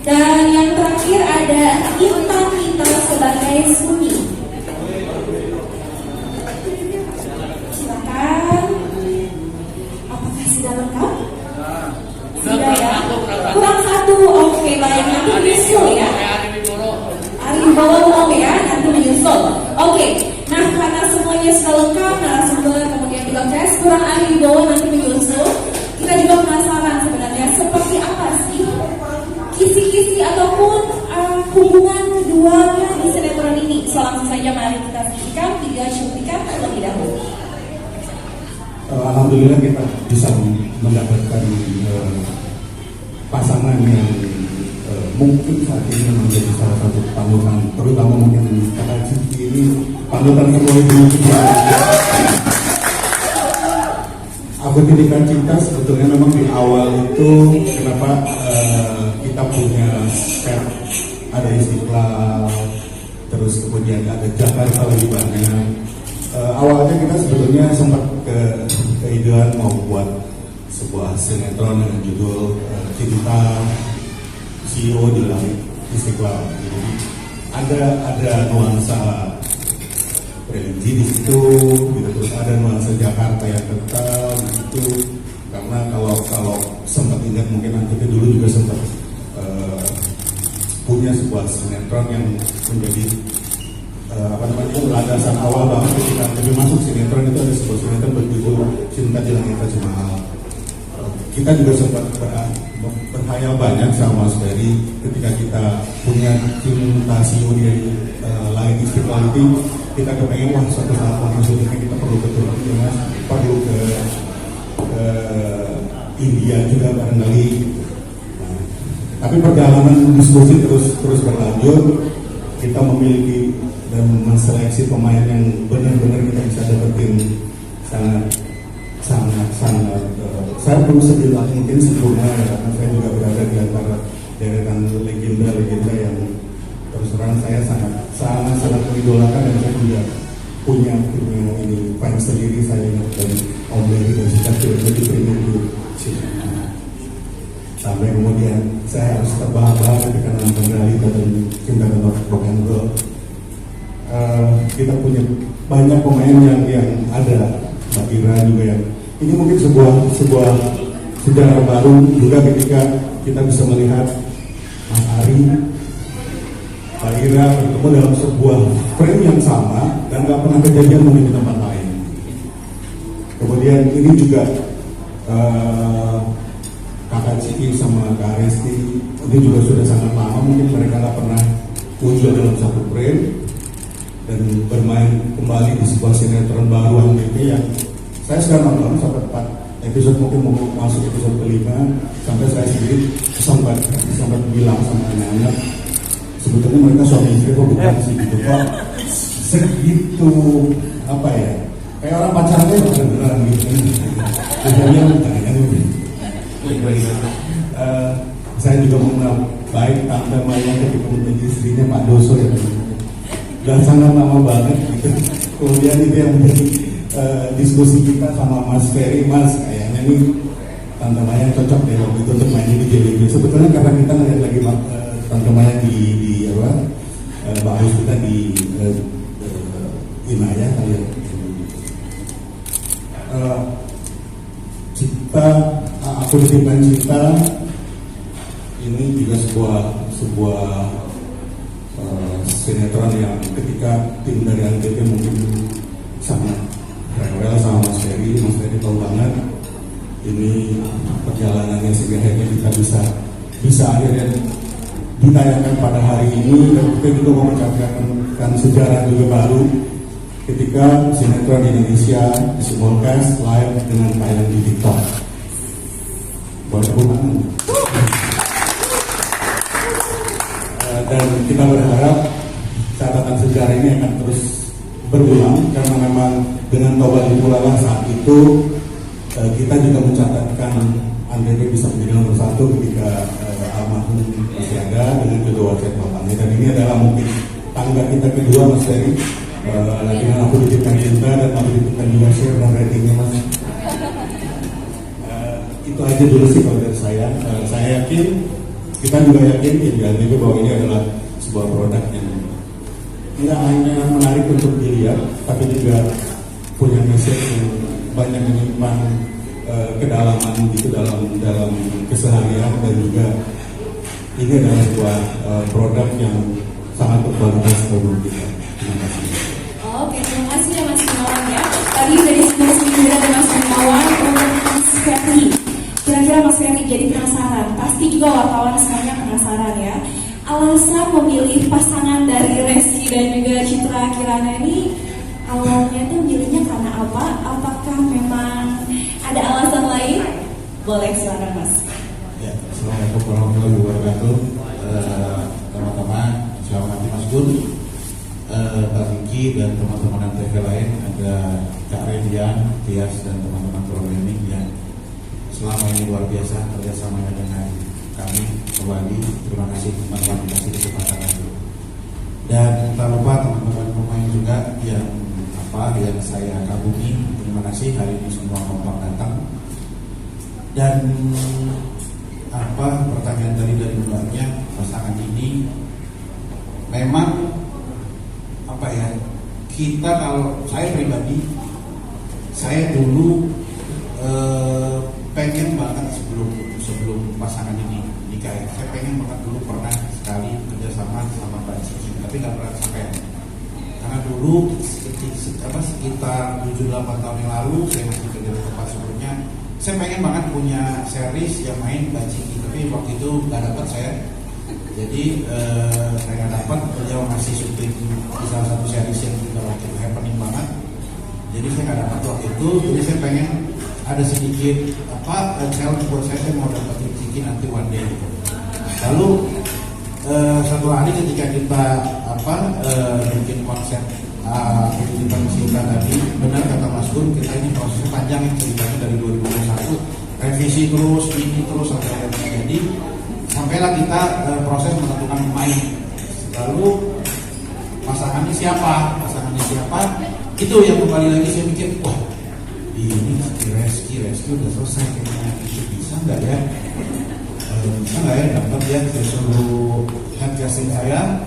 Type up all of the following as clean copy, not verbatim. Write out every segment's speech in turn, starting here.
Dan yang terakhir ada Intan Nita sebagai Sumi. Silakan. Apakah sudah lengkap? Sudah ya? Kurang satu. Oke, baik. Nanti menyusul ya. Ari Wibowo ya, nanti menyusul. Oke. Nah, karena semuanya sudah lengkap, narasumber kemudian juga tes, kurang Ari Wibowo nanti menyusul. Kita juga penasaran sebenarnya seperti apa sih kisi-kisi ataupun hubungan keduanya di sinetron ini. So langsung saja mari kita saksikan video cuplikan terlebih dahulu. Alhamdulillah kita bisa mendapatkan pasangan yang mungkin saat ini menjadi salah satu panutan, terutama mungkin kakak Cici ini panutan semua ibu. Aku Titipan Cinta sebetulnya memang di awal itu kenapa kita punya set, ada Istiqlal, terus kemudian ada Jakarta lebih banyak. Awalnya kita sebetulnya sempat keidean mau buat sebuah sinetron dengan judul Cinta CEO di Langit Istiqlal. Jadi ada nuansa religi di situ, gitu. Terus ada nuansa Jakarta yang kental di situ. Karena kalau sempat ingat mungkin nanti dulu juga sempat punya sebuah sinetron yang menjadi landasan awal banget ketika jadi masuk sinetron. Itu ada sebuah sinetron berjudul Cinta di Langit Taj Mahal. Kita juga sempat berhayal banyak sama Mas Ferry ketika kita punya Cinta CEO di Langit Istiqlal itu. Kita kepengen wah suatu saat maksudnya kita perlu ke Turki, Mas, perlu ke India juga barangkali. Nah, tapi perjalanan diskusi terus berlanjut. Kita memiliki dan menseleksi pemain yang benar-benar kita bisa dapetin sangat saya perlu sebilang mungkin sempurna ya, karena saya juga berada di antara deretan legenda yang terus terang saya sangat mengidolakan, dan saya juga punya ini fans sendiri saya dari Om Berry dan sejak jadi premier sampai kemudian saya harus terbahak-bahak ketika nonton Realita dan Cinta dan Rock and Roll. Kita punya banyak pemain yang ada, Mbak Ira juga yang ini mungkin sebuah sejarah baru juga ketika kita bisa melihat Mas Ari, Mbak Ira bertemu dalam sebuah frame yang sama dan nggak pernah kejadian mungkin di tempat lain. Kemudian ini juga Kakak Ciki sama Kak Resti ini juga sudah sangat lama mungkin mereka nggak pernah muncul dalam satu frame dan bermain kembali di sebuah sinetron baru ANTV yang saya sudah nonton sampai 4 episode, mungkin mau masuk episode kelima, sampai saya sendiri sampai bilang sama anak-anak sebetulnya mereka suami istri kok bukan sih gitu kok segitu apa ya kayak orang pacarnya beneran gitu biasanya saya juga mengenal baik Tante Maya ketika menjadi istrinya Pak Doso ya, dan sangat lama banget gitu. Kemudian itu yang menjadi diskusi kita sama Mas Ferry, Mas kayaknya nih Tante Maya cocok deh waktu itu untuk main di JWB. Sebetulnya karena kita ngeliat lagi Tante Maya di bahas kita di Inaya kali ya. Aku Titipan Cinta ini juga sebuah sinetron yang ketika tim dari ANTV mungkin sangat rewel sama Mas Ferry tahu banget ini perjalanannya sehingga akhirnya kita bisa akhirnya ditayangkan pada hari ini, dan kita juga mencatatkan sejarah juga baru ketika sinetron di Indonesia disimulcast live dengan tayang di TikTok. Buat hubungan. Dan kita berharap catatan sejarah ini akan terus berulang karena memang dengan Toba Dimulala saat itu kita juga mencatatkan ANTV bisa menjadi nomor 1 ketika almarhum masih ada dengan kedua wasit bapaknya, dan ini adalah mungkin tangga kita kedua Mas Ferry dengan Aku Titipan Cinta dan Aku Titipkan juga share dan ratingnya Mas. Itu aja dulu sih kalau dari saya yakin kita juga yakin di Antv bahwa ini adalah sebuah produk yang tidak hanya menarik untuk dilihat, tapi juga punya message yang banyak menyimpan kedalaman gitu dalam keseharian, dan juga ini adalah sebuah produk yang sangat berkualitas untuk kita. Terima kasih. Oke, terima kasih ya Mas Gunawan ya. Tadi sudah diskusi juga dengan Mas Gunawan untuk Mas Ferry. Kira-kira Mas Ferry jadi penasaran, pasti juga wartawan semuanya penasaran ya. Alasan memilih pasangan dari Reski dan juga Citra Kirana ini, awalnya tuh milihnya karena apa? Apakah memang ada alasan lain? Boleh, silakan Mas. Ya, assalamualaikum warahmatullahi wabarakatuh. Teman-teman, saya hormati Mas Gun, Pak Vicky dan teman-teman Antv lain, ada Kak Redian, Tias dan teman-teman programming yang selama ini luar biasa kerjasamanya dengan kami kembali. Terima kasih teman-teman dikasih kesempatan lagi. Dan tak lupa teman-teman pemain juga yang saya kagumi. Terima kasih hari ini semua kompak datang. Dan pertanyaan dari luarnya, pasangan ini memang kita, kalau saya pribadi, saya dulu pengen banget sebelum pasangan ini nikah, saya pengen banget dulu pernah sekali kerjasama sama Mbak Cici, tapi nggak pernah kesampaian. Karena dulu sekitar 7-8 tahun yang lalu saya masih kerja di tempat sebelumnya, saya pengen banget punya series yang main Mbak Cici, tapi waktu itu nggak dapat saya. Jadi saya nggak dapat, beliau masih syuting di salah satu series yang juga waktu itu happening banget. Jadi saya nggak dapat waktu itu, jadi saya pengen ada sedikit challenge buat saya mau dapetin Cici nanti one day. Lalu satu hari ketika kita bikin konsep kehidupan Sinta tadi, benar kata Mas Gun, kita ini prosesnya panjang, ceritanya dari 2021, revisi terus, ini terus sampai akhirnya jadi. Sampailah kita proses menentukan pemain. Lalu pasangannya siapa? Itu yang kembali lagi saya mikir, wah ini Reski udah selesai kayaknya, itu bisa nggak ya? Dapat ya. Saya suruh head casting saya,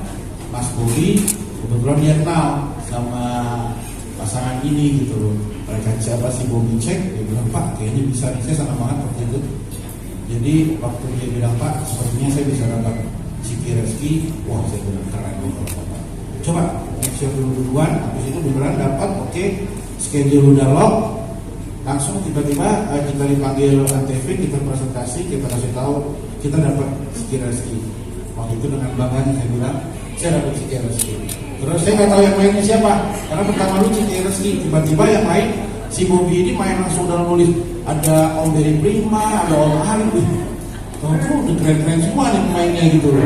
Mas Bobi, kebetulan dia kenal sama pasangan ini gitu loh. Mereka siapa sih Bobi, cek, dia bilang Pak kayaknya bisa nih, saya senang banget waktu itu. Jadi waktu dia bilang Pak, sepertinya saya bisa dapat Ciki Reski, wah saya bilang keren loh. Coba siap duluan, habis itu beneran dapat, oke, schedule udah lock, langsung tiba-tiba kita dipanggil Antv, kita presentasi, kita kasih tahu kita dapat Ciki Reski. Waktu itu dengan bangganya saya bilang saya dapat Ciki Reski. Terus saya nggak tahu yang mainnya siapa, karena pertama lu Ciki Reski, tiba-tiba yang main si Bobi ini main langsung dalam nulis. Ada Om Berry Prima, ada Om Ari, tuh udah keren-keren semua nih pemainnya gitu loh.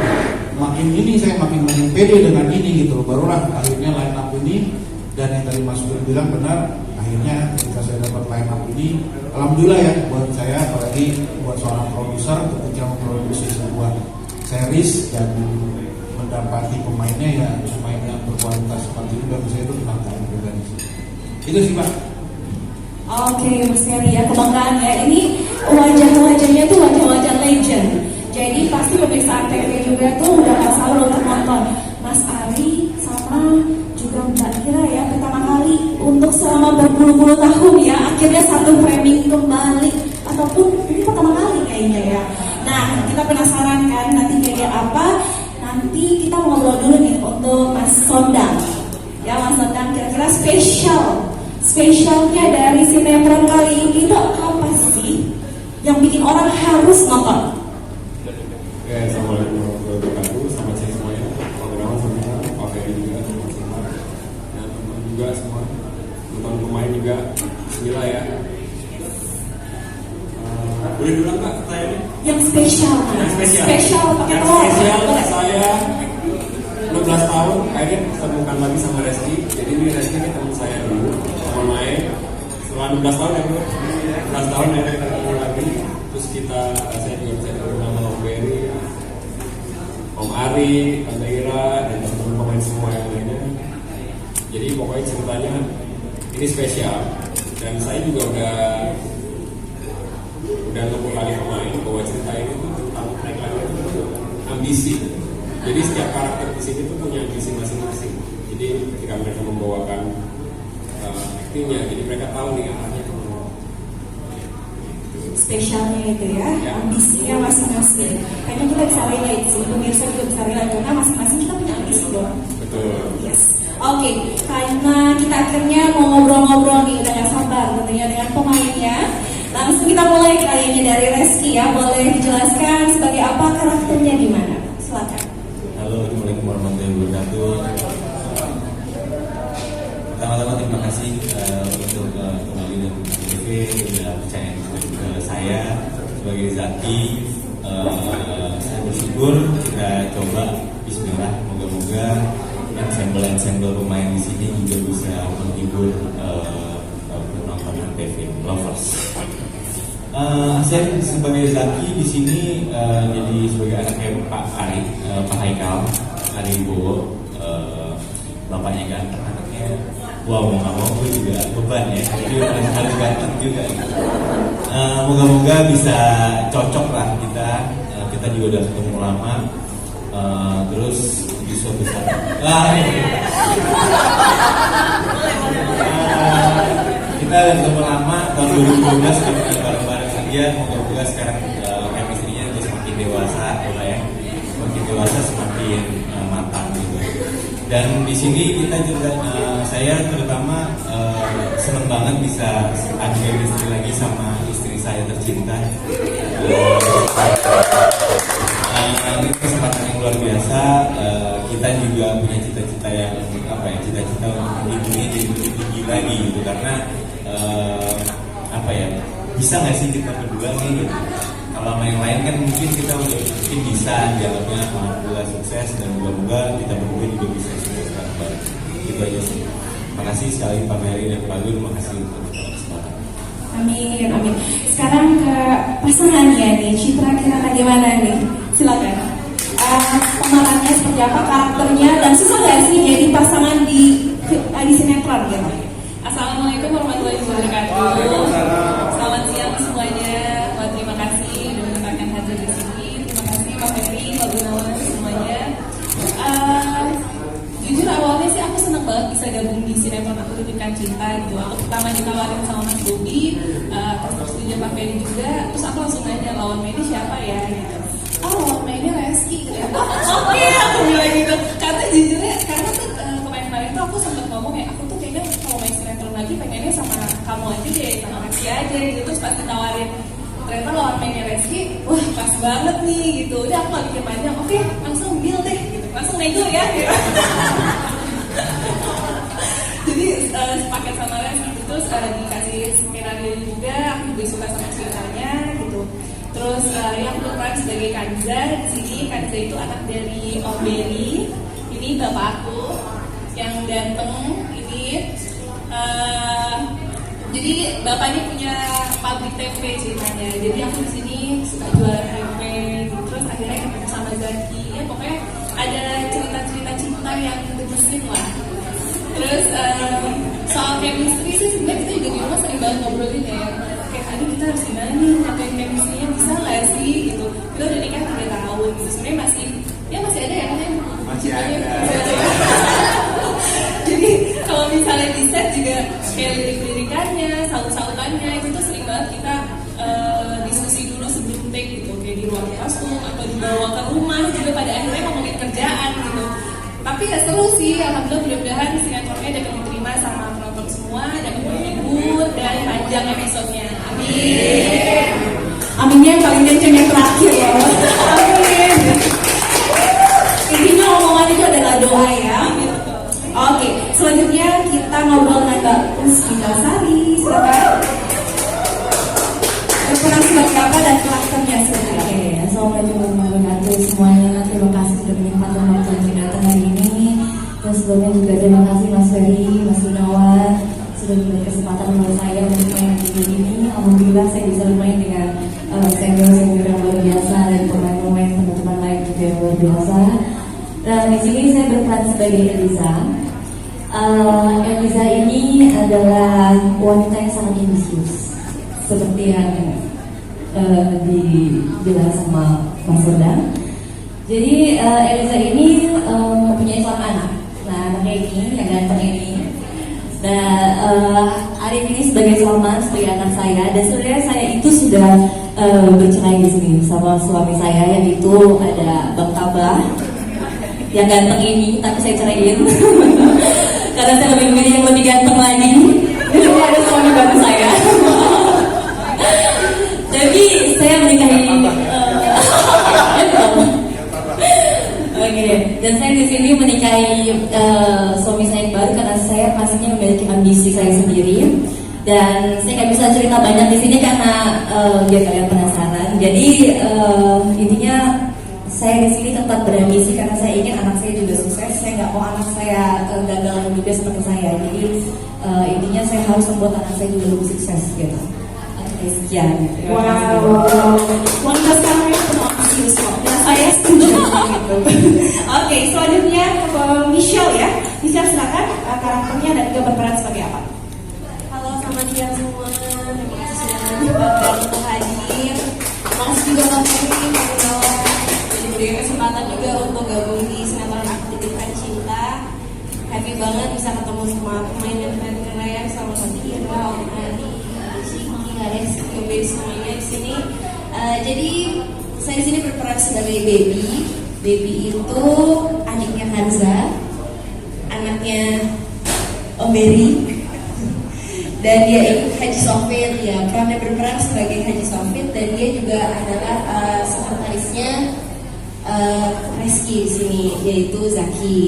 Makin ini saya makin pede dengan ini gitu loh. Barulah akhirnya line up ini, dan yang tadi Mas Gun bilang benar, akhirnya ketika saya dapat line up ini, alhamdulillah ya buat saya, apalagi buat seorang produser ketika memproduksi sebuah series dan mendapati pemainnya ya pemain yang berkualitas seperti itu, bagi saya itu kebanggaan pribadi. Itu sih Pak. Oke, Mas Ferry ya, kebanggaan ya. Ini wajah-wajahnya tuh wajah-wajah legend. Jadi pasti pemirsa Antv juga tuh udah gak sabar untuk nonton. Mas Ari sama juga Mbak Kira ya, pertama kali untuk selama berpuluh-puluh tahun ya, akhirnya satu framing kembali. Ataupun ini pertama kali kayaknya ya. Nah, kita penasaran kan nanti jadi apa? Nanti kita ngobrol dulu nih untuk Mas Sondang. Ya Mas Sondang, kira-kira spesialnya dari sinetron kali ini itu apa sih yang bikin orang harus nonton? Oke, assalamualaikum warahmatullahi wabarakatuh. Selamat siang semuanya. Pak Gunawan semuanya, Pak Ferry juga, teman-teman dan teman juga semua, teman pemain juga. Bismillah ya. Boleh bilang Kak pertanyaannya? Yang spesial. Spesial pakai telur. Spesial saya 16 tahun akhirnya ketemukan lagi sama Reski. Jadi ini Reski ini teman saya dulu sama main. Setelah 16 tahun ya bro, 16 tahun akhirnya kita ketemu lagi. Terus saya juga bisa ketemu sama Om Berry, Om Ari, Tante Ira, dan teman-teman pemain semua yang lainnya. Jadi pokoknya ceritanya ini spesial. Dan saya juga udah beberapa kali pemain bahwa cerita ini tuh tentang naik lagi ambisi. Jadi setiap karakter di sini tuh punya ambisi masing-masing. Jadi ketika mereka membawakan aktingnya, jadi mereka tahu nih arahnya kemana. Spesialnya itu ya, ambisinya masing-masing. Kayaknya kita bisa relate sih, pemirsa juga bisa relate karena masing-masing kita punya ambisi dong. Betul. Yes. Oke, karena kita akhirnya mau ngobrol-ngobrol nih, udah gak sabar tentunya dengan pemainnya. Langsung kita mulai kali ini dari Reski ya, boleh dijelaskan sebagai apa karakternya di mana? Silakan. Halo, assalamualaikum warahmatullahi wabarakatuh. Pertama-tama terima kasih untuk kembali dan TV sudah percaya ke saya sebagai Zaki. Saya bersyukur kita coba Bismillah, moga-moga ensemble pemain di sini juga bisa menghibur penonton TV lovers. Saya sebagai Zaki di sini jadi sebagai anaknya Pak Ari, Pak Haikal, Ari Bowo, bapaknya ganteng, anaknya wow, mau nggak mau gue juga beban ya, jadi harus ganteng juga. Moga-moga bisa cocok lah kita juga udah ketemu lama, terus di suatu saat kita udah ketemu lama tahun 2012 bareng-bareng saja. Moga-moga sekarang chemistry-nya itu semakin dewasa ya, semakin dewasa semakin matang gitu. Dan di sini kita juga saya terutama senang banget bisa ada chemistry lagi sama istri saya tercinta. Ini kesempatan yang luar biasa. Kita juga punya cita-cita yang cita-cita untuk ini jadi lebih tinggi lagi gitu, karena bisa nggak sih kita berdua nih gitu. Kalau sama yang lain kan mungkin kita mungkin bisa dialognya alhamdulillah sukses, dan moga-moga kita berdua juga bisa sukses bareng. Gitu aja sih. Makasih sekali Pak Mary dan Pak Gun, makasih untuk kesempatan. Amin, amin. Sekarang ke pasangannya nih, Citra kira bagaimana nih? Silakan. Pemerannya seperti apa, karakternya, dan susah nggak sih jadi pasangan di sinetron gitu? Assalamualaikum warahmatullahi wabarakatuh. Selamat siang semuanya. Terima kasih sudah menyempatkan hadir di sini. Terima kasih Pak Ferry, Pak Gunawan, semuanya. Jujur awalnya sih aku senang banget bisa gabung di sinetron Aku Titipkan Cinta gitu. Aku pertama ditawarin sama Mas Bobi, terus tersetuju Pak Ferry juga. Terus aku langsung nanya lawan mainnya siapa ya gitu. Oh, lawan mainnya Reski gitu. Oke, aku bilang gitu. Karena jujurnya karena tuh kemarin-kemarin tuh aku sempat ngomong ya, aku tuh kayaknya kalau main sinetron lagi pengennya sama kamu aja deh, sama Reski aja gitu. Terus pas ditawarin ternyata lawan mainnya Reski, wah pas banget nih gitu. Udah aku lagi pikir panjang, oke langsung deal deh gitu. Langsung nego ya gitu. Jadi sepakat sama Reski gitu. Terus dikasih skenario juga, aku juga suka sama ceritanya gitu. Terus yang berperan sebagai Kanza di sini, Kanza itu anak dari Om Berry. Ini bapak aku yang ganteng ini. Jadi bapak ini punya pabrik tempe ceritanya. Jadi aku di sini suka jualan tempe. Terus akhirnya ketemu sama Zaki. Ya pokoknya ada cerita-cerita cinta yang gemesin lah. Terus soal chemistry sih sebenarnya kita juga di rumah sering banget ngobrolin ya. Kayak tadi kita harus gimana nih, ngapain chemistry-nya bisa nggak sih gitu. Kita udah nikah 3 tahun gitu. Sebenarnya masih ada ya kan? Masih ada. Jadi kalau misalnya di set juga kayak lirik-lirikannya, saut-sautannya itu tuh sering banget kita diskusi dulu sebelum take gitu, kayak di ruang kostum atau dibawa ke rumah juga pada akhirnya ngomongin kerjaan gitu. Tapi ya seru sih, alhamdulillah mudah-mudahan sinetronnya dapat diterima sama penonton semua dan menghibur dan panjang episodenya. Amin. Aminnya yang paling kenceng yang terakhir ya. Amin. Intinya omongan itu adalah doa ya. Oke, selanjutnya kita ngobrol dengan Mbak Puspita Sari. Silakan. Berperan sebagai apa dan karakternya seperti apa? Assalamualaikum warahmatullahi wabarakatuh semuanya. Terima kasih sudah menyempatkan waktu untuk datang hari ini. Terus sebelumnya juga terima kasih Mas Ferry, Mas Gunawan sudah memberi kesempatan untuk saya untuk main di video ini. Alhamdulillah saya bisa bermain dengan senior yang luar biasa dan pemain-pemain teman-teman lain juga yang luar biasa. Dan di sini saya berperan sebagai Eliza. Eliza ini adalah wanita yang sangat ambisius, seperti yang dibilang sama Mas Sodan. Jadi Eliza ini mempunyai seorang anak. Nah, anaknya ini yang ganteng ini. Nah, Arif ini sebagai Salman, sebagai anak saya. Dan sebenarnya saya itu sudah bercerai di sini sama suami saya, yaitu ada Bang Tabah yang ganteng ini, tapi saya ceraiin karena saya lebih memilih yang lebih ganteng lagi. Dan ini ada suami baru saya. Jadi saya menikahi. Oke, dan saya di sini menikahi suami saya yang baru karena saya pastinya memiliki ambisi saya sendiri. Dan saya nggak bisa cerita banyak di sini karena biar kalian penasaran. Jadi intinya saya di sini tetap berambisi karena saya ingin anak saya juga sukses. Saya nggak mau anak saya gagal juga seperti saya. Jadi intinya saya harus membuat anak saya juga lebih sukses gitu. Oke, sekian. Wow, wanita sekarang yang penuh ambisius kok. Nah, saya setuju gitu. Oke, selanjutnya ke Michelle ya. Michelle silakan, karakternya dan juga berperan sebagai apa? Halo, selamat siang semua. Terima kasih sudah menyempatkan untuk hadir. Makasih juga Kak Ferry, Kak Gunawan. Jadi berikan kesempatan juga untuk gabung di sinetron Aku Titipkan Cinta. Happy banget bisa ketemu sama pemain dan fan keren sama Satira, Om Adi, Siki, Reski, Obed semuanya di sini. Jadi saya di sini berperan sebagai Baby. Baby itu adiknya Hanza, anaknya Om Berry. Dan dia itu Haji Sofit ya, perannya berperan sebagai Haji Sofit dan dia juga adalah sekretarisnya Reski di sini, yaitu Zaki.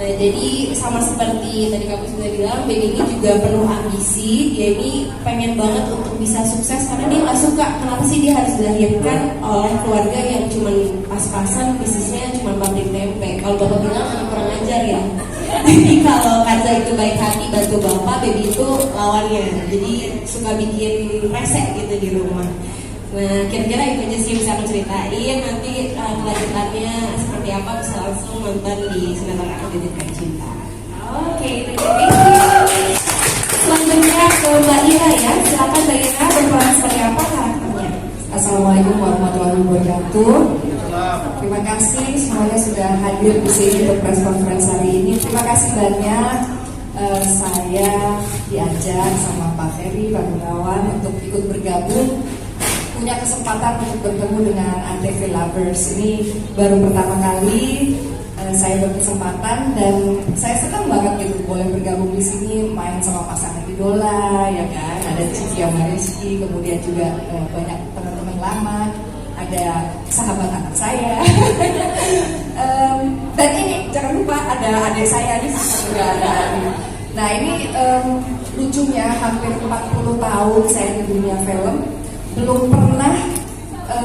Nah, jadi sama seperti tadi kamu sudah bilang, Baby ini juga penuh ambisi. Dia ini pengen banget untuk bisa sukses karena dia nggak suka kenapa sih dia harus dilahirkan oleh keluarga yang cuma pas-pasan bisnisnya cuma pabrik tempe. Kalau bapak bilang anak kurang ajar ya. Jadi kalau Kanza itu baik hati bantu bapak, Baby itu lawannya. Jadi suka bikin resek gitu di rumah. Nah, kira-kira itu aja sih bisa aku ceritain. Nanti kelanjutannya seperti apa bisa langsung nonton di sinetron Aku Titipkan Cinta. Oke, terima kasih. Selanjutnya ke Mbak Ira ya. Silakan Mbak Ira, berperan sebagai apa karakternya? Assalamualaikum warahmatullahi wabarakatuh. Terima kasih semuanya sudah hadir di sini untuk press conference hari ini. Terima kasih banyak. Saya diajak sama Pak Ferry, Pak Gunawan untuk ikut bergabung. Punya kesempatan untuk bertemu dengan Antv Lovers. Ini baru pertama kali saya berkesempatan dan saya senang banget gitu boleh bergabung di sini, main sama pasangan idola ya kan. Ada Cici sama Rizky, kemudian juga banyak teman-teman lama, ada sahabat anak saya. Dan ini jangan lupa ada adik saya di sini juga ada. Nah ini lucunya hampir 40 tahun saya di dunia film, belum pernah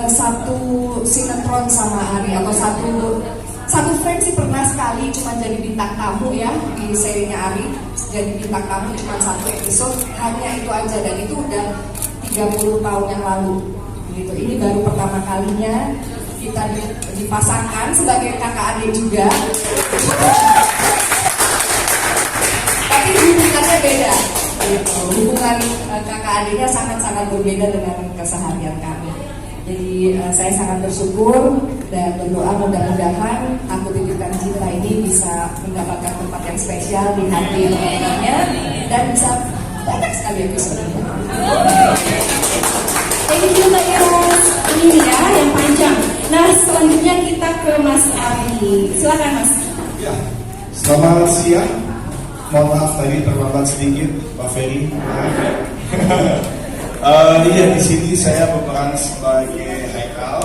satu sinetron sama Ari atau satu frame sih pernah sekali, cuma jadi bintang tamu ya di serinya Ari, jadi bintang tamu cuma satu episode, hanya itu aja dan itu udah 30 tahun yang lalu gitu. Ini baru pertama kalinya kita dipasangkan sebagai kakak adik juga. Tapi hubungannya beda gitu. Hubungan kakak adiknya sangat-sangat berbeda dengan keseharian kami. Jadi saya sangat bersyukur dan berdoa mudah-mudahan Aku Titipkan Cinta ini bisa mendapatkan tempat yang spesial di hati teman-temannya dan bisa banyak sekali episode. Thank you Mbak Ira. Ini ya yang panjang. Nah selanjutnya kita ke Mas Ari. Silakan Mas. Ya, selamat siang. Mohon maaf tadi terlambat sedikit, Pak Ferry. Iya, di sini saya berperan sebagai Haikal,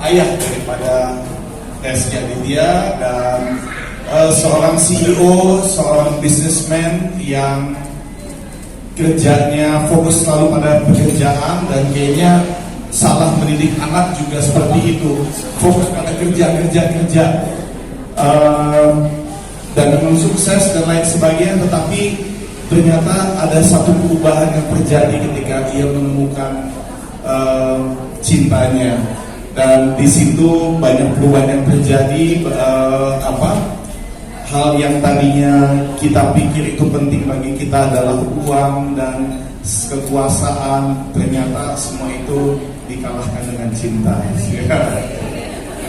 ayah daripada Reski Aditya dan seorang CEO, seorang businessman yang kerjanya fokus selalu pada pekerjaan dan kayaknya salah mendidik anak juga seperti itu, fokus pada kerja. Dan memang sukses dan lain sebagainya, tetapi ternyata ada satu perubahan yang terjadi ketika dia menemukan cintanya, dan di situ banyak perubahan yang terjadi. Hal yang tadinya kita pikir itu penting bagi kita adalah uang dan kekuasaan, ternyata semua itu dikalahkan dengan cinta.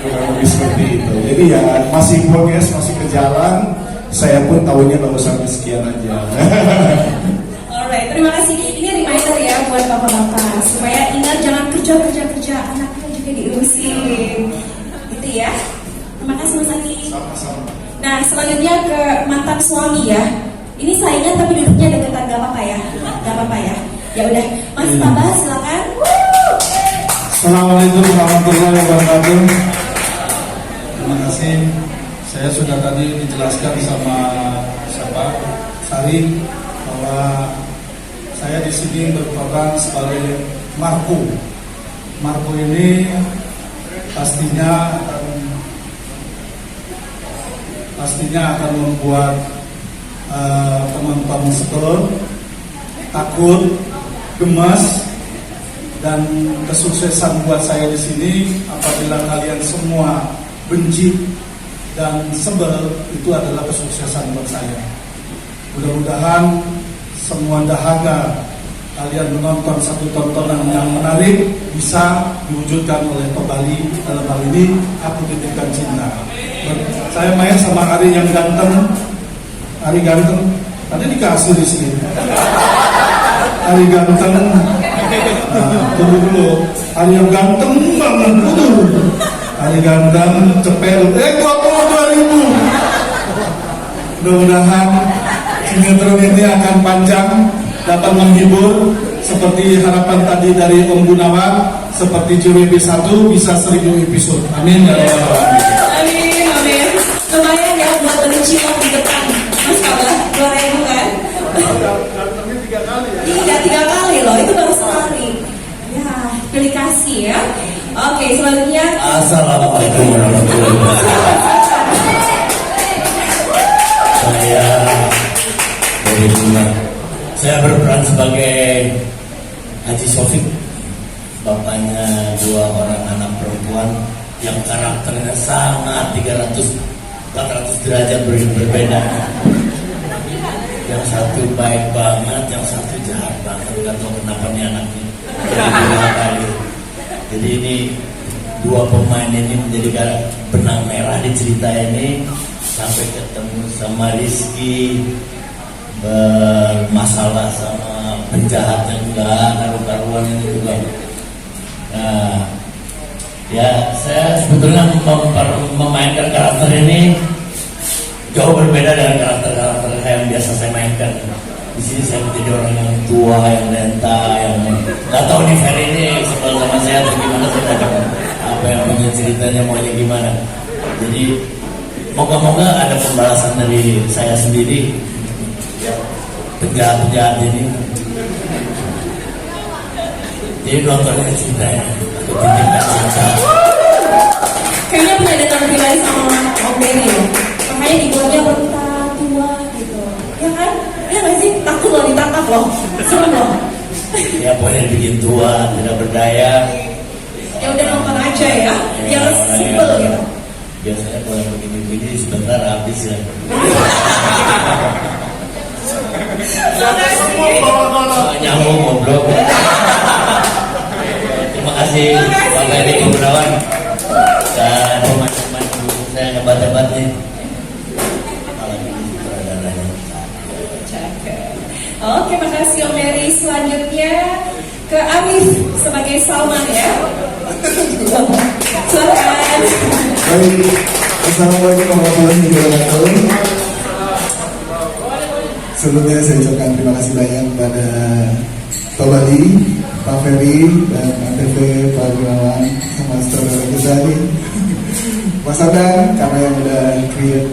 kurang lebih seperti itu. Jadi ya masih progres, masih ke jalan. Saya pun tahunya baru sampai sekian aja. Alright, terima kasih. Ini reminder ya buat bapak-bapak supaya ingat jangan kerja anaknya juga diurusin. Gitu ya. Terima kasih Mas Adi. Sama-sama. Nah, selanjutnya ke mantan suami ya. Ini saingan tapi duduknya deketan, gak apa-apa ya? Gak apa-apa ya? Ya udah, Mas Tabah silakan. Assalamualaikum warahmatullahi wabarakatuh. Terima kasih. Saya sudah tadi dijelaskan sama Sari bahwa saya di sini berperan sebagai Marco. Marco ini pastinya akan membuat teman-teman sekolah takut, gemas, dan kesuksesan buat saya di sini apabila kalian semua benci dan sebel, itu adalah kesuksesan buat saya. Mudah-mudahan semua dahaga kalian menonton satu tontonan yang menarik bisa diwujudkan oleh Bali. Dalam hal ini Aku Titipkan Cinta. Saya main sama Ari yang ganteng. Ari ganteng. Tadi dikasih di sini. Ari ganteng. Tunggu dulu. Ari yang ganteng banget. Ari ganteng cepel. 22.000. Mudah-mudahan sinetron ini akan panjang, dapat menghibur seperti harapan tadi dari Om Gunawan, seperti JWB 1 bisa 1000 episode. Amin ya rabbal alamin. Amin. Lumayan ya buat beli cilok di depan. Mas Kabah, 2.000 kan? Gantengnya 3 kali ya. Iya, 3 kali loh, itu baru sekali. Ya, pilih kasih ya. Oke, selanjutnya. Assalamualaikum warahmatullahi wabarakatuh. Saya dari Bunga. Saya berperan sebagai Haji Sofik, bapaknya 2 orang anak perempuan yang karakternya sangat 400 derajat berbeda. Yang satu baik banget, yang satu jahat banget. Nggak tahu kenapa nih anaknya. Jadi ini 2 pemain ini menjadi benang merah di cerita ini sampai ketemu sama Rizky, bermasalah sama penjahat yang enggak karu-karuan ini juga. Nah, ya saya sebetulnya memainkan karakter ini jauh berbeda dengan karakter-karakter yang biasa saya mainkan. Di sini saya menjadi orang yang tua, yang lenta, yang nggak tahu nih Ferry ini sebel sama saya atau gimana, saya tidak tahu apa yang punya ceritanya maunya gimana. Jadi moga-moga ada pembalasan dari saya sendiri. Penjahat-penjahat ini. Jadi nontonnya cinta ya. Aku Titipkan Cinta. Kayaknya punya datang pribadi sama Om Benny ya. Makanya dibuatnya berita tua gitu. Ya kan? Ya nggak sih? Takut loh ditangkap loh. Serem loh. Ya pokoknya bikin tua, tidak berdaya. Ya udah nonton aja ya. Biar simpel gitu. Biasanya kalau begini-begini sebentar habis ya. Nyambung ngobrol. Terima kasih Pak Ferry Gunawan dan pemain-pemain pendukung saya hebat-hebat nih. Malam ini sutradaranya. Oke, makasih Om Ferry. Selanjutnya ke Arif sebagai Salman ya. Silakan. Baik, Assalamualaikum warahmatullahi wabarakatuh. Sebelumnya saya ucapkan terima kasih banyak kepada Pak Bali, Pak Ferry, dan ATV, Pak Gunawan, sama saudara kita ini, Mas Adang, karena yang udah create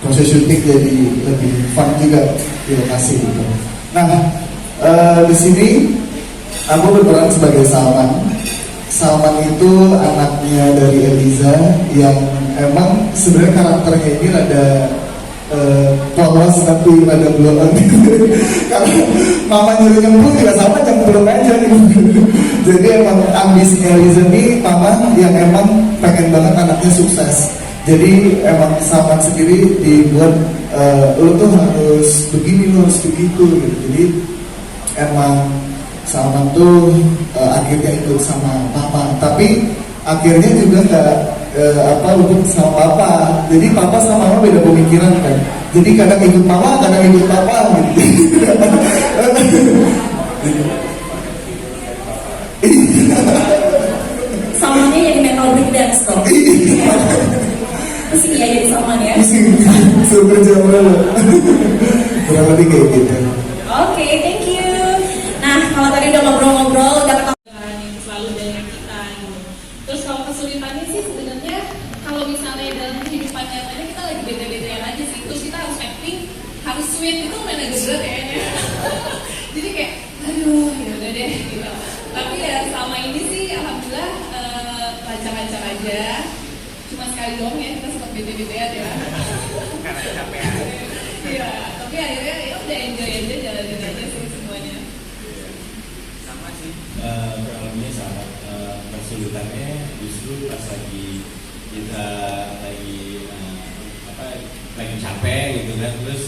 proses syuting jadi lebih fun juga di lokasi gitu. Nah, di sini aku berperan sebagai Salman. Salman itu anaknya dari Eliza yang emang sebenarnya karakternya ini rada polos tapi rada bloon gitu. Karena mama nyuruh nyemplung juga sama nyemplung aja gitu. Jadi emang ambisinya Eliza ini mama yang emang pengen banget anaknya sukses. Jadi emang Salman sendiri dibuat lo tuh harus begini, lo harus begitu gitu. Jadi emang Salman tuh akhirnya ikut sama papa, tapi akhirnya juga nggak untuk sama papa. Jadi papa sama mama beda pemikiran kan. Jadi kadang ikut mama, kadang ikut papa gitu. Salmannya jadi metal break dance dong. Pusing ya jadi Salman ya. Suruh kerja dulu. Kurang lebih kayak gitu. Oke, thank you. Nah, kalau tadi udah ngobrol-ngobrol, udah yang selalu dengan kita gitu. Terus kalau kesulitannya sih sebenarnya kalau misalnya dalam kehidupan nyatanya kita lagi beda-bedaan aja sih, terus kita harus acting, harus sweet, itu mana agak berat kayaknya. Jadi kayak aduh ya udah deh gitu. Tapi ya selama ini sih alhamdulillah lancar-lancar aja. Cuma sekali doang ya kita sempat beda-bedaan ya. Karena capek aja. Iya, tapi akhirnya ya udah enjoy aja, jalanin aja sih semuanya. Sama sih, kurangnya sama. Kesulitannya justru pas lagi kita lagi capek gitu kan, terus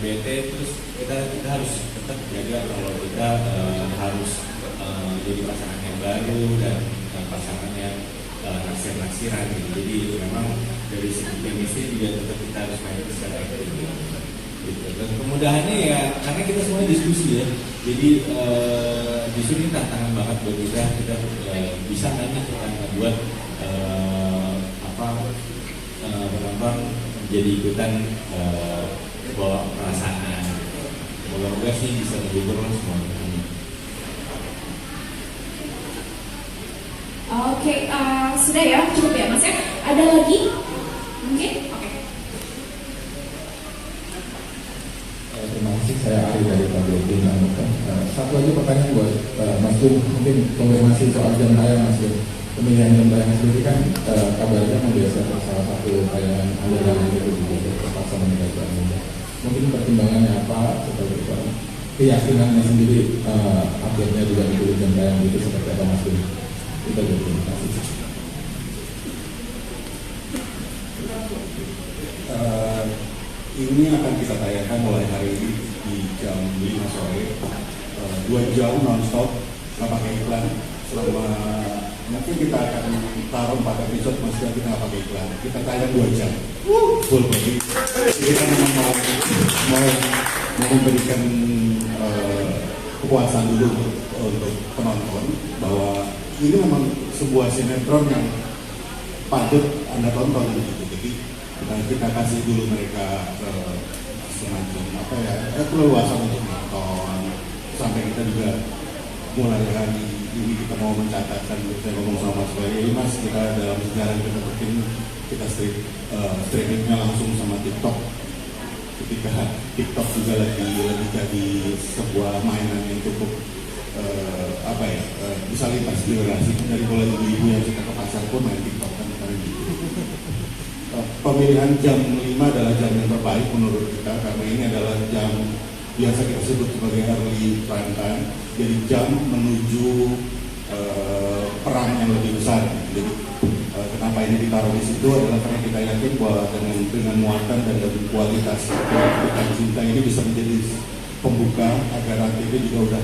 bete, terus kita harus tetap jaga kalau kita harus jadi pasangan yang baru dan pasangan yang naksir-naksiran gitu. Jadi memang dari segi chemistry juga tetap kita harus main secara aktif gitu. Dan kemudahannya ya karena kita semua diskusi ya, jadi justru ini tantangan banget buat kita bisa kan kita buat penonton jadi ikutan bawa perasaan. Moga-moga sih bisa menghibur semuanya. Oke, sudah ya, cukup ya Mas ya. Ada lagi? Mungkin? Oke. Terima kasih, saya Ari dari Pablotin. Satu lagi pertanyaan buat Mas Jun, mungkin konfirmasi soal jam tayang Mas Jun. Pemilihan jam tayang sendiri kan kabarnya membiasakan salah satu tayangan andalan itu juga terpaksa meninggal dunia. Mungkin pertimbangannya apa seperti itu? Keyakinannya sendiri akhirnya juga dipilih jam tayang itu seperti apa Mas Jun? Kita terima kasih. Ini akan kita tayangkan mulai hari ini di jam 5 sore, 2 jam non-stop, nggak pakai iklan. Selama mungkin kita akan taruh 4 episode, maksudnya kita nggak pakai iklan. Kita tayang 2 jam, full body. Jadi kita memang mau memberikan kepuasan dulu untuk penonton bahwa ini memang sebuah sinetron yang patut Anda tonton gitu. Jadi kita kasih dulu mereka semacam keluasan untuk nonton, sampai kita juga mulai hari ini kita mau mencatatkan. Saya ngomong sama Mas Ferry, Mas, kita dalam sejarah kita bikin kita streamingnya langsung sama TikTok. Ketika TikTok juga lagi jadi sebuah mainan yang cukup bisa lintas generasi, dari mulai ibu-ibu yang suka ke pasar pun main TikTok kan gitu. Pemilihan jam 5 adalah jam yang terbaik menurut kita, karena ini adalah jam biasa kita sebut sebagai early prime time, jadi jam menuju perang yang lebih besar. Jadi kenapa ini ditaruh di situ adalah karena kita yakin bahwa dengan muatan dan dengan kualitas Buktikan Cinta ini bisa menjadi pembuka agar nanti itu juga udah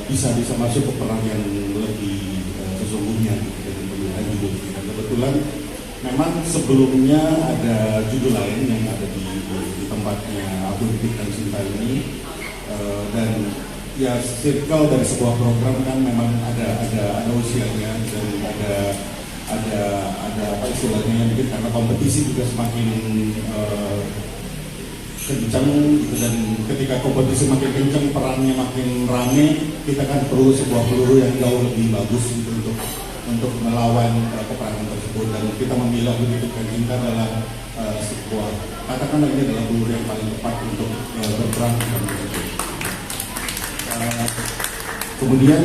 bisa masuk ke perang yang lebih sesungguhnya gitu, dengan pemilihan judul. Dan kebetulan memang sebelumnya ada judul lain yang ada di tempatnya Buktikan Cinta ini, dan ya circle dari sebuah program kan memang ada usianya dan ada apa istilahnya yang mungkin karena kompetisi juga semakin kencang gitu, dan ketika kompetisi makin kencang, perangnya makin rame, kita kan perlu sebuah peluru yang jauh lebih bagus gitu untuk melawan peperangan tersebut. Dan kita memilih Buktikan Cinta adalah sebuah, katakanlah ini adalah peluru yang paling tepat untuk berperang. Kemudian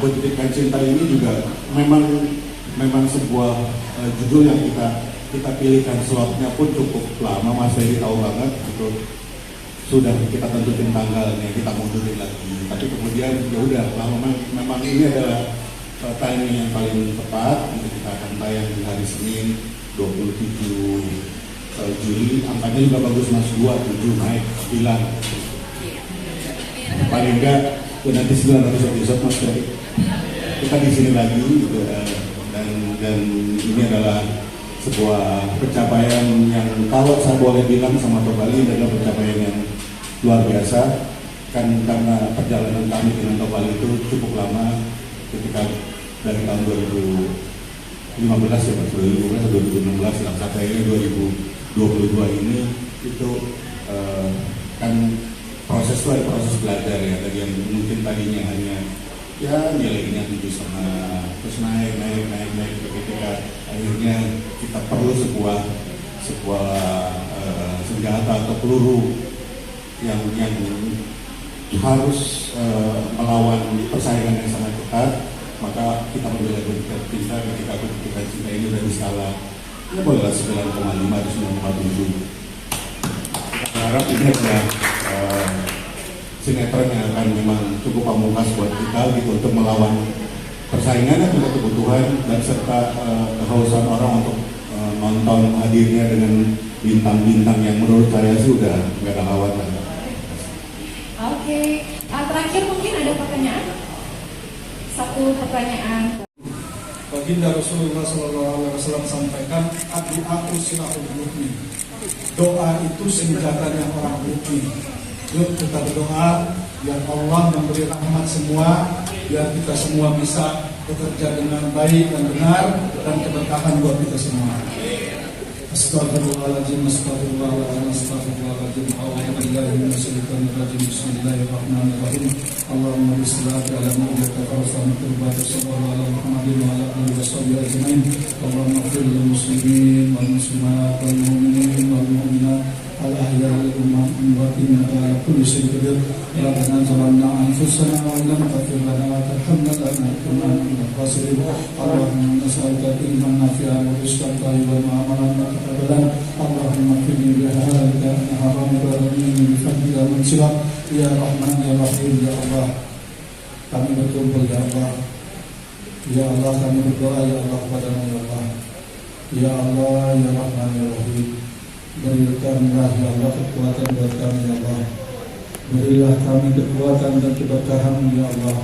Buktikan Cinta ini juga memang sebuah judul yang kita pilihkan. Slotnya pun cukup lama, Mas Ferry tahu banget gitu. Sudah kita tentuin tanggalnya, kita mundurin lagi. Tapi kemudian ya udah, memang ini adalah timing yang paling tepat. Kita akan tayang di hari Senin 27 Juli. Angkanya juga bagus Mas, 27 naik 9. paling enggak nanti 900 episode Mas Ferry kita di sini lagi gitu, dan ini adalah sebuah pencapaian yang kalau saya boleh bilang sama Tobali adalah pencapaian yang luar biasa kan, karena perjalanan kami dengan Tobali itu cukup lama, ketika dari tahun 2015 ya Mas, 2016 sampai ini 2022 ini itu kan proses itu ada proses belajar ya, dari yang mungkin tadinya hanya ya nilainya 7,5 terus naik ketika akhirnya kita perlu sebuah senjata atau peluru yang harus melawan persaingan yang sangat ketat, maka kita membela Buktikan Cinta ketika Buktikan Cinta ini sudah di skala ya bolehlah 9,5 atau 9,7. Kita harap ini adalah sinetron yang akan memang cukup pamungkas buat kita gitu untuk melawan persaingan dan juga kebutuhan dan serta kehausan orang untuk nonton hadirnya dengan bintang-bintang yang menurut saya sih udah nggak ada lawan lah. Oke, terakhir mungkin ada pertanyaan? Satu pertanyaan. Baginda Rasulullah SAW sampaikan, doa silahul mukmin. Doa itu senjatanya orang mukmin. Yuk kita berdoa biar Allah memberi rahmat semua, biar kita semua bisa bekerja dengan baik dan benar dan keberkahan buat kita semua. Astagfirullahaladzim, astagfirullahaladzim, astagfirullahaladzim. A'udzubillahi minasyaitonirrajim. Bismillahirrahmanirrahim. Allahumma bismillahirrahmanirrahim. Ala mu'minaka farsana turbata sallallahu ala Muhammadin wa ala alihi wa sahbihi ajma'in. Allahumma ighfir lil muslimin wal muslimat wal mu'minin wal mu'minat al-ahya'i wal amwat ala kulli syai'in qadir. Rabbana zalamna anfusana wa lam taghfir lana wa tarhamna lanakunanna minal khasirin. Allahumma nas'aluka ilman nafi'an wa rizqan thayyiban wa amalan mutaqabbalan. Allahumma qini bi halika an haram al-alamin bi fadlika min siwak. Ya Rahman ya Rahim ya Allah, kami berkumpul ya Allah. Ya Allah, kami berdoa ya Allah kepadamu ya Allah. Ya Allah ya Rahman ya Rahim, berikanlah ya Allah kekuatan buat kami ya Allah. Berilah kami kekuatan dan keberkahan ya Allah,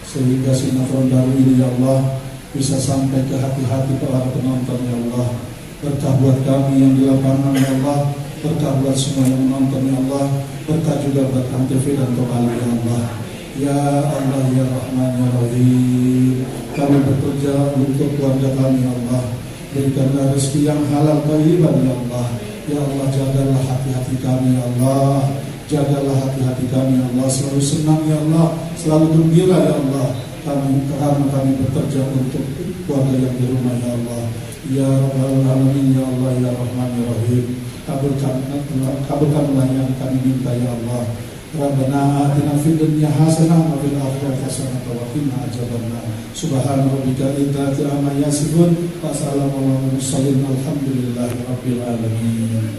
sehingga sinetron baru ini ya Allah bisa sampai ke hati-hati para penonton ya Allah. Berkah buat kami yang di lapangan ya Allah, berkah buat semua yang menonton ya Allah, berkah juga buat Antv dan Tobali ya Allah. Ya Allah ya Rahman ya Rahim, kami bekerja untuk keluarga kami ya Allah. Berikanlah rezeki yang halal thayyiban ya Allah. Ya Allah, jagalah hati-hati kami ya Allah, jagalah hati-hati kami ya Allah, selalu senang ya Allah, selalu gembira ya Allah. Karena kami bekerja untuk keluarga yang di rumah ya Allah. Ya Rabbal Alamin ya Allah ya Rahman ya Rahim, kabulkanlah yang kami minta ya Allah. Rabbana atina fid dunya hasanah wa fil akhirati hasanah wa qina adzabannar. Subhana rabbika idzati amma yasifun wa salamun alal mursalin walhamdulillahi rabbil alamin.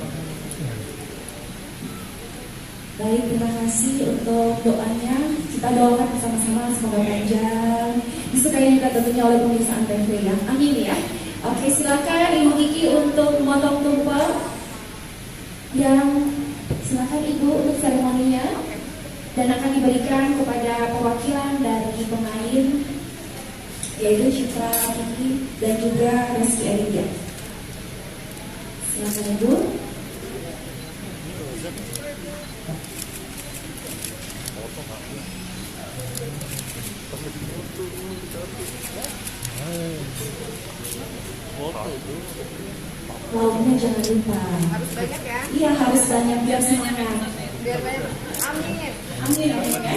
Baik, terima kasih untuk doanya. Kita doakan bersama-sama semoga panjang, disukai juga tentunya oleh pemirsa Antv ya. Amin ya. Oke, silakan Ibu Kiki untuk memotong tumpeng. Yang silakan Ibu untuk seremoninya, dan akan diberikan kepada perwakilan dari pemain yaitu Citra Kiki dan juga Rizky Aditya. Silakan Ibu. Lauknya jangan lupa. Harus banyak ya? Iya, harus banyak biar semangat. Biar banyak. Amin. Amin, amin ya.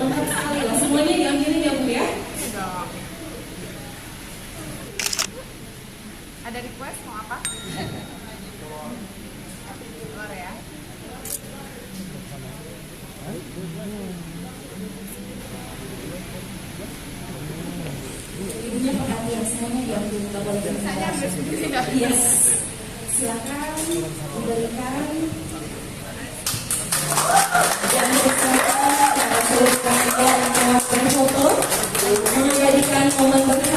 Lengkap sekali lah, semuanya diambilin ya Bu ya. Ada request mau apa? Keluar ya. Ibunya perhatian, semuanya diambil, nggak boleh Saya ambil sendiri ya. Yes, silakan diberikan. Jangan lupa foto. menjadikan momen berkesan